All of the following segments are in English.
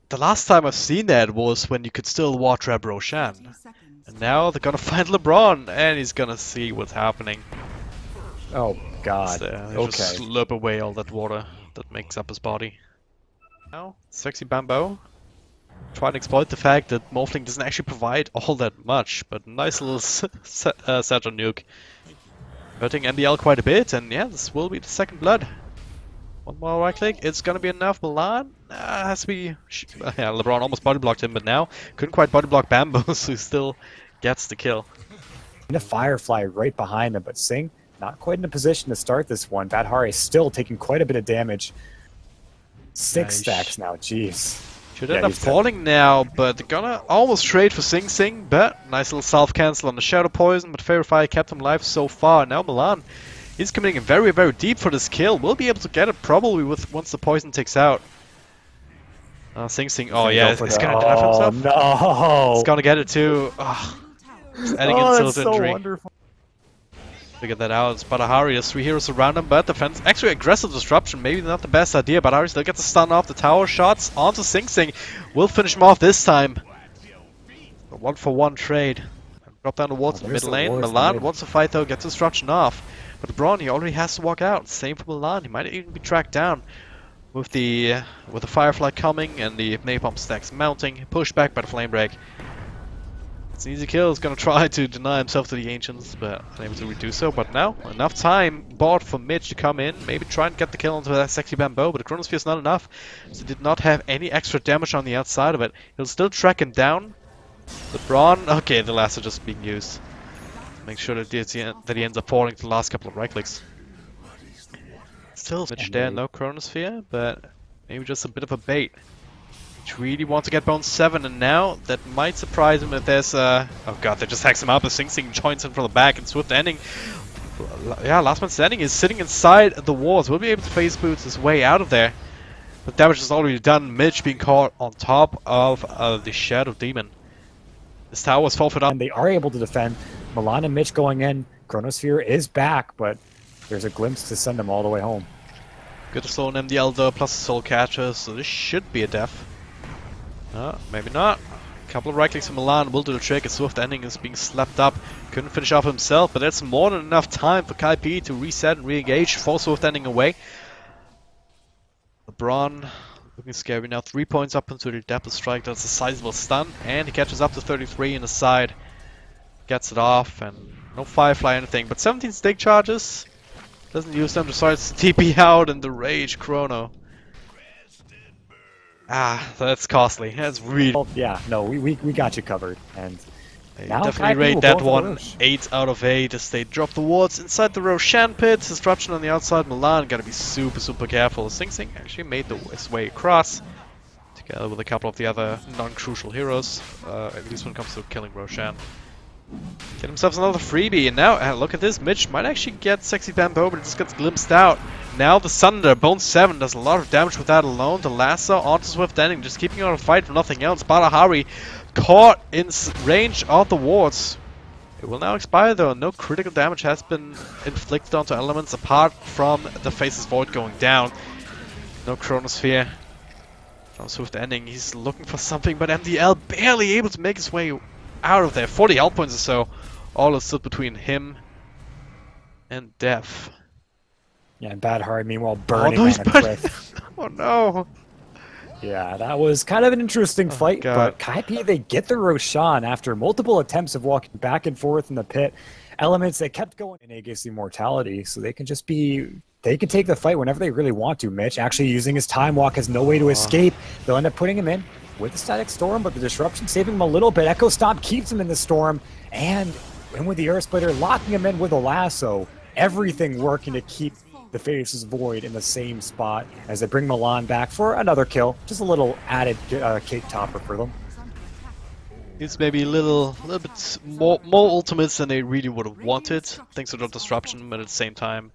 The last time I've seen that was when you could still watch Rab Roshan. And now they're gonna find LeBron, and he's gonna see what's happening. Oh God. They just slurp away all that water that makes up his body. Now, Sexy Bambo. Try to exploit the fact that Morphling doesn't actually provide all that much, but nice little Satchel nuke. Hurting MDL quite a bit, and yeah, this will be the second blood. One more right click, it's gonna be enough. Milan has to be. Yeah, LeBron almost body blocked him, but now couldn't quite body block Bambo, so he still gets the kill. And a Firefly right behind him, but Sing not quite in a position to start this one. Badhari is still taking quite a bit of damage. 6 stacks now, jeez. Should end up falling now, but they're gonna almost trade for SingSing, but nice little self-cancel on the Shadow Poison, but Fairy Fire kept him alive so far. Now Milan is committing very, very deep for this kill. We'll be able to get it probably once the poison ticks out. SingSing, oh yeah, it's gonna die for himself. No! It's gonna get it too. It's adding insult to injury. Wonderful. Figure that out. It's Badahari, there's 3 heroes around him, but defense. Actually, aggressive disruption, maybe not the best idea. Badahari still gets a stun off the tower shots onto SingSing. Will finish him off this time. A 1-for-1 trade. Drop down the wards in the mid lane. Milan wants to fight though, gets disruption off. But LeBron, he already has to walk out. Same for Milan, he might even be tracked down. With the Firefly coming and the Napalm stacks mounting. Pushed back by the Flame Break. It's an easy kill, he's gonna try to deny himself to the Ancients, but unable to do so. But now, enough time bought for Mitch to come in, maybe try and get the kill onto that Sexy Bambo, but the Chronosphere is not enough. So he did not have any extra damage on the outside of it. He'll still track him down. LeBron, okay, the last are just being used. Make sure that he ends up falling to the last couple of right clicks. Still Mitch there, no Chronosphere, but maybe just a bit of a bait. Really want to get Bone 7, and now that might surprise him if there's oh god, they just hacks him up as SingSing joins in from the back, and Swift ending. Yeah, Last Man Standing is sitting inside the walls. Will be able to face boots his way out of there. But damage is already done. Mitch being caught on top of the Shadow Demon. This tower was forfeit up. And they are able to defend. Milan and Mitch going in. Chronosphere is back, but there's a glimpse to send them all the way home. Good to slow an MDL though, plus a Soul Catcher, so this should be a death. Maybe not. A couple of right clicks from Milan will do the trick. A Swift ending is being slapped up. Couldn't finish off himself, but that's more than enough time for Kaipi to reset and re-engage. 4 Swift ending away. LeBron looking scary now. 3 points up into the depth of strike. That's a sizable stun, and he catches up to 33 in the side. Gets it off, and no Firefly or anything, but 17 stake charges. Doesn't use them, decides to TP out in the Rage Chrono. That's costly. That's really... Oh, yeah, no, we got you covered. And now definitely rate that one 8 out of 8 as they drop the wards inside the Roshan pit. Disruption on the outside. Milan gotta be super careful. SingSing actually made his way across together with a couple of the other non-crucial heroes, at least when it comes to killing Roshan. Get themselves another freebie, and now look at this. Mitch might actually get Sexy Bambo, but it just gets glimpsed out. Now the Sunder, Bone 7 does a lot of damage with that alone. The lasso onto Swift ending, just keeping on a fight for nothing else. Badahari caught in range of the wards. It will now expire though. No critical damage has been inflicted onto elements apart from the Faceless Void going down. No Chronosphere. From Swift ending, he's looking for something, but MDL barely able to make his way out of there. 40 health points or so. All is stood between him and death. Yeah, and Badhari meanwhile burning on a cliff. Oh no. Yeah, that was kind of an interesting fight, but Kaipi, they get the Roshan after multiple attempts of walking back and forth in the pit. Elements that kept going in Aegis Immortality, so they can just be... They can take the fight whenever they really want to. Mitch actually using his Time Walk has no way to escape. They'll end up putting him in with the Static Storm, but the disruption saving him a little bit. Echo Stomp keeps him in the storm, and with the Earth Splitter locking him in with a lasso. Everything working to keep the Faceless Void in the same spot as they bring Milan back for another kill. Just a little added cake topper for them. It's maybe a little bit more ultimates than they really would have wanted, thanks to the disruption, but at the same time,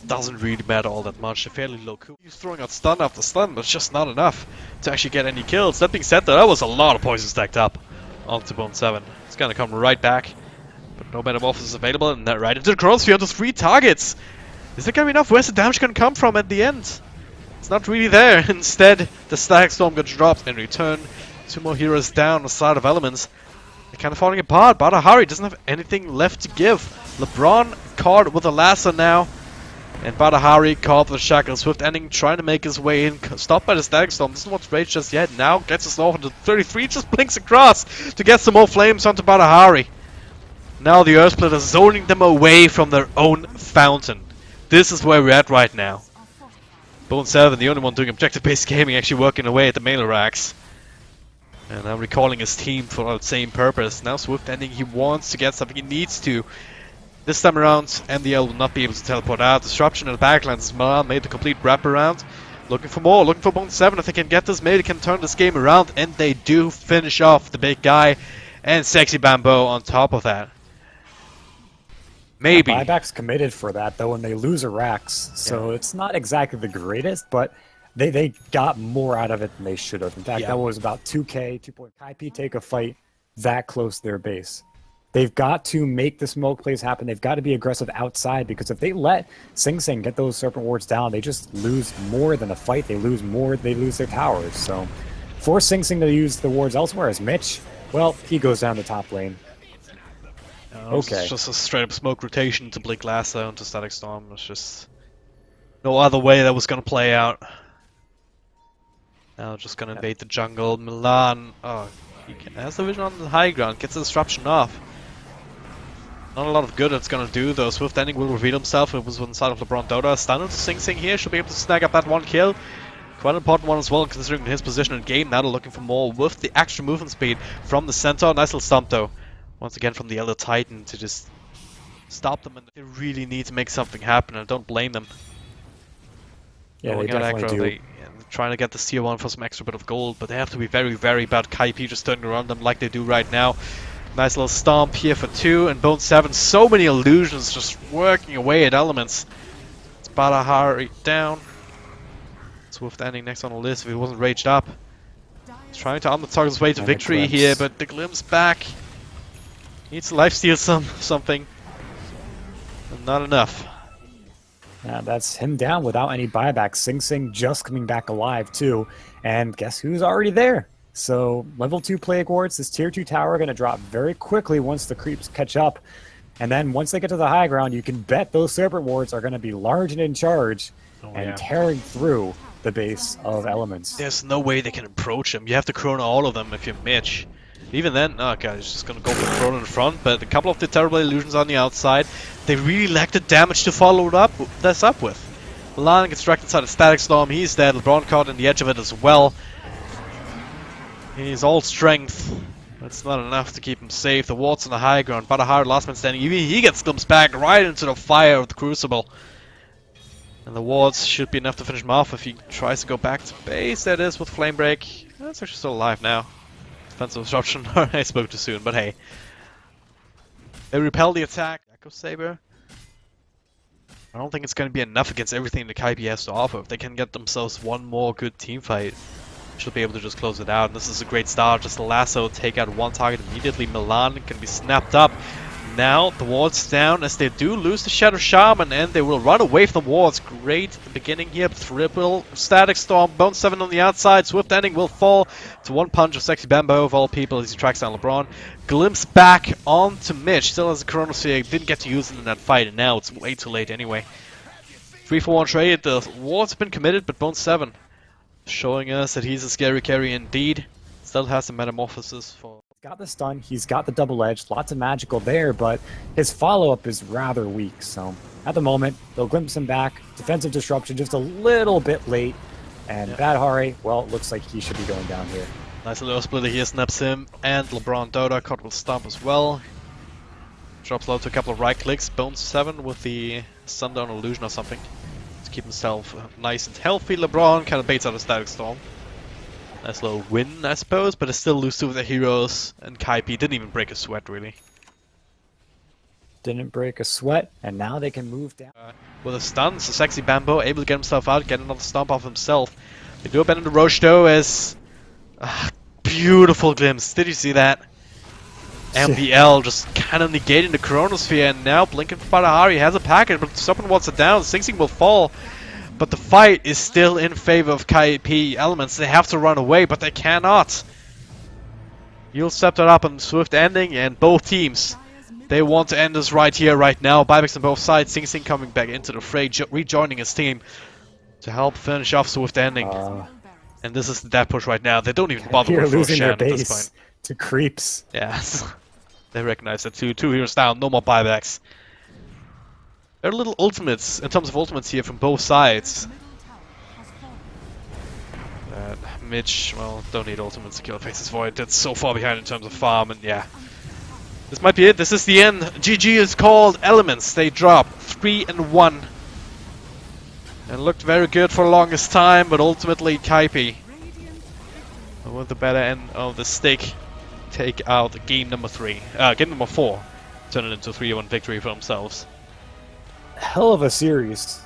doesn't really matter all that much. They're fairly low cool. He's throwing out stun after stun, but it's just not enough to actually get any kills. That being said, though, that was a lot of poison stacked up onto Bone 7. It's gonna come right back, but no metamorphosis available, and that right into the Chronosphere onto 3 targets. Is that gonna be enough? Where's the damage gonna come from at the end? It's not really there. Instead, the Static Storm gets dropped in return. 2 more heroes down on the side of Elements. They're kind of falling apart. Badahari doesn't have anything left to give. LeBron caught with a lasso now. And Badahari caught with a shackle. Swift ending trying to make his way in. Stopped by the Static Storm. Doesn't want to rage just yet. Now gets his off into 33. Just blinks across to get some more flames onto Badahari. Now the Earth Split is zoning them away from their own fountain. This is where we're at right now. Bone 7, the only one doing objective-based gaming, actually working away at the melee racks. And now recalling his team for the same purpose. Now Swift ending, he wants to get something, he needs to. This time around, MDL will not be able to teleport out. Disruption in the backlines. Milan made the complete wraparound. Looking for more, looking for Bone 7. If they can get this, maybe they can turn this game around. And they do finish off the big guy. And Sexy Bamboo on top of that. Maybe. Buyback's committed for that, though, and they lose Arax. So it's not exactly the greatest, but they got more out of it than they should have. In fact, that was about 2K, 2 point. Kaipi take a fight that close to their base. They've got to make the smoke plays happen. They've got to be aggressive outside, because if they let SingSing get those Serpent Wards down, they just lose more than a fight. They lose more, they lose their towers. So for SingSing to use the wards elsewhere as Mitch, well, he goes down the top lane. Okay. It's just a straight up smoke rotation to Blink Lasso into Static Storm. It's just no other way that was gonna play out. Now just gonna invade the jungle. Milan, he has the vision on the high ground, gets the disruption off. Not a lot of good it's gonna do though. Swift ending will reveal himself. It was inside of LeBron Dota. Stun into SingSing here, should be able to snag up that 1 kill. Quite an important one as well, considering his position in game. Now they're looking for more with the extra movement speed from the center. Nice little stomp though. Once again from the Elder Titan to just stop them, and they really need to make something happen, and I don't blame them. Yeah, they definitely do. They're trying to get this tier 1 for some extra bit of gold, but they have to be very, very bad. Kaipi just turning around them like they do right now. Nice little stomp here for 2, and Bone 7, so many illusions just working away at Elements. It's Badahari down. Swift ending next on the list if he wasn't raged up. He's trying to undertarget his way to victory here, but the glimpse back. Needs to lifesteal something. And not enough. Yeah, that's him down without any buyback. SingSing just coming back alive too. And guess who's already there? So level 2 Plague Wards, this tier 2 tower going to drop very quickly once the creeps catch up. And then once they get to the high ground, you can bet those Serpent Wards are going to be large and in charge and tearing through the base of Elements. There's no way they can approach him. You have to chrono all of them if you're Mitch. Even then, oh god, he's just gonna go for the chrono in front, but a couple of the terrible illusions on the outside, they really lack the damage to follow this up with. Milan gets dragged inside a Static Storm, he's dead, LeBron caught in the edge of it as well. He's all strength, but it's not enough to keep him safe. The ward's on the high ground, Badahari, last man standing, even he gets glimpsed back right into the fire of the Crucible. And the wards should be enough to finish him off if he tries to go back to base. That is with Flame Break. That's actually still alive now. Defensive disruption. I spoke too soon, but hey. They repel the attack. Echo Saber. I don't think it's going to be enough against everything the Kaipi has to offer. If they can get themselves one more good team fight, should be able to just close it out. And this is a great start. Just a lasso, take out one target immediately. Milan can be snapped up. Now the wards down as they do lose the Shadow Shaman, and they will run away from the wards. Great beginning here. Triple Static Storm. Bone 7 on the outside. Swift ending will fall to 1 punch of Sexy Bamboo of all people as he tracks down LeBron. Glimpse back onto Mitch. Still has a Chronosphere. Didn't get to use it in that fight, and now it's way too late anyway. 3-for-1 trade. The wards have been committed, but Bone 7 showing us that he's a scary carry indeed. Still has some metamorphosis for. He's got the stun, he's got the double edge, lots of magical there, but his follow-up is rather weak. So at the moment, they'll glimpse him back. Defensive disruption just a little bit late. And Badahari, well, it looks like he should be going down here. Nice little splitter here, snaps him, and LeBron Dota caught with Stomp as well. Drops low to a couple of right clicks. Bone 7 with the Sundown Illusion or something to keep himself nice and healthy. LeBron kind of baits out a Static Storm. Nice little win, I suppose, but it's still lose 2 of the heroes, and Kaipi didn't even break a sweat, really. Didn't break a sweat, and now they can move down. With a stun, so Sexy Bamboo able to get himself out, get another stomp off himself. They do a bit in the Roche though, as... beautiful glimpse, did you see that? MBL just kind of negating the Chronosphere, and now blinking for Badahari has a packet, but someone wants it down. SingSing will fall. But the fight is still in favor of Kaipi. Elements, they have to run away, but they cannot. You'll step that up on swift ending, and both teams, they want to end this right here, right now. Buybacks on both sides. SingSing coming back into the fray, rejoining his team to help finish off swift ending. And this is the death push right now. They don't even bother with losing Roshan their at this base point. to creeps. Yes. They recognize that too. 2 heroes down, no more buybacks. There are little ultimates, in terms of ultimates here from both sides. Mitch, well, don't need ultimates to kill Faceless Void. That's so far behind in terms of farm, and yeah. This might be it. This is the end. GG is called. Elements, they drop 3-1. And looked very good for the longest time, but ultimately Kaipi, with the better end of the stick, take out game number 4. Turn it into a 3-1 victory for themselves. Hell of a series.